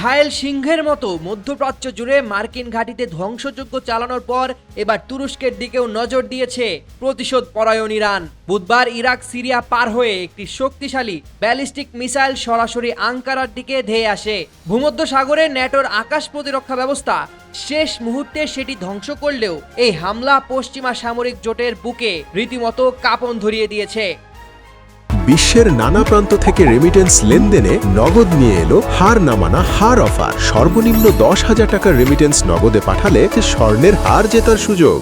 ঘায়েল সিংহের মতো মধ্যপ্রাচ্য জুড়ে মার্কিন ঘাঁটিতে ধ্বংসযজ্ঞ চালানোর পর এবার তুরস্কের দিকেও নজর দিয়েছে প্রতিশোধ পরায়ণ ইরান। বুধবার ইরাক সিরিয়া পার হয়ে একটি শক্তিশালী ব্যালিস্টিক মিসাইল সরাসরি আঙ্কারার দিকে ধেয়ে আসে। ভূমধ্যসাগরে ন্যাটোর আকাশ প্রতিরক্ষা ব্যবস্থা শেষ মুহূর্তে সেটি ধ্বংস করলেও এই হামলা পশ্চিমা সামরিক জোটের বুকে রীতিমতো কাঁপন ধরিয়ে দিয়েছে। বিশ্বের নানা প্রান্ত থেকে রেমিটেন্স লেনদেনে নগদ নিয়ে এলো হার না মানা হার অফার। সর্বনিম্ন 10,000 টাকার রেমিটেন্স নগদে পাঠালে স্বর্ণের হার জেতার সুযোগ।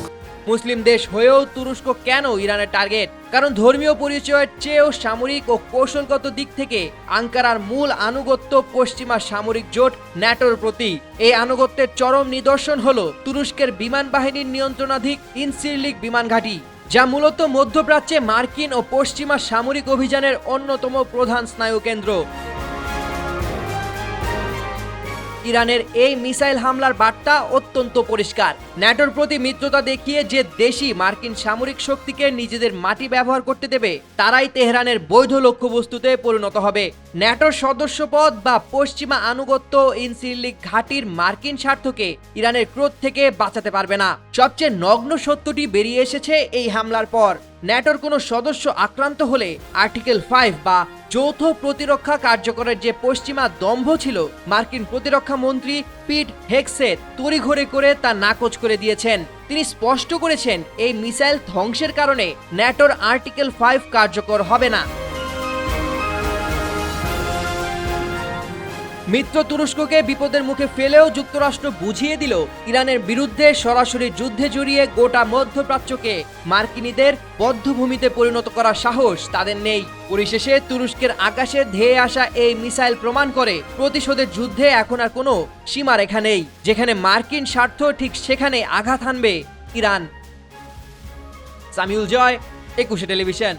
মুসলিম দেশ হয়েও তুরস্ক কেন ইরানের টার্গেট? কারণ ধর্মীয় পরিচয়ের চেয়েও সামরিক ও কৌশলগত দিক থেকে আঙ্কারার মূল আনুগত্য পশ্চিমা সামরিক জোট ন্যাটোর প্রতি। এই আনুগত্যের চরম নিদর্শন হল তুরস্কের বিমান বাহিনীর নিয়ন্ত্রণাধীন ইনসিরলিক বিমান ঘাঁটি, যা মূলত মধ্যপ্রাচ্যে মার্কিন ও পশ্চিমা সামরিক অভিযানের অন্যতম প্রধান স্নায়ুকেন্দ্র। ইরানের এই মিসাইল হামলার বার্তা অত্যন্ত পরিষ্কার। ন্যাটোর প্রতি মিত্রতা দেখিয়ে যে দেশই মার্কিন সামরিক শক্তিকে নিজেদের মাটি ব্যবহার করতে দেবে, তারাই তেহরানের বৈধ লক্ষ্যবস্তুতে পরিণত হবে। ন্যাটোর সদস্যপদ বা পশ্চিমা আনুগত্য ইনসিরলিক ঘাঁটির মার্কিন স্বার্থকে ইরানের ক্রোধ থেকে বাঁচাতে পারবে না। সবচেয়ে নগ্ন সত্যটি বেরিয়ে এসেছে এই হামলার পর। ন্যাটোর কোনো সদস্য আক্রান্ত হলে আর্টিকেল 5 বা যৌথ প্রতিরক্ষা কার্যকরের যে পশ্চিমা দম্ভ ছিল, মার্কিন প্রতিরক্ষা মন্ত্রী পিট হেগসেথ তড়িঘড়ি করে তা নাকচ করে দিয়েছেন। তিনি স্পষ্ট করেছেন এই মিসাইল ধ্বংসের কারণে ন্যাটোর আর্টিকেল 5 কার্যকর হবে না। মিত্র তুরস্ককে বিপদের মুখে ফেলেও যুক্তরাষ্ট্র বুঝিয়ে দিল ইরানের বিরুদ্ধে সরাসরি যুদ্ধে জড়িয়ে গোটা মধ্যপ্রাচ্যকে মার্কিনীদের বদ্ধভূমিতে পরিণত করার সাহস তাদের নেই। পরিশেষে তুরস্কের আকাশে ধেয়ে আসা এই মিসাইল প্রমাণ করে প্রতিশোধের যুদ্ধে এখন আর কোনো সীমারেখা নেই। যেখানে মার্কিন স্বার্থ, ঠিক সেখানে আঘাত হানবে ইরান। সামিউল জয়, 21 টেলিভিশন।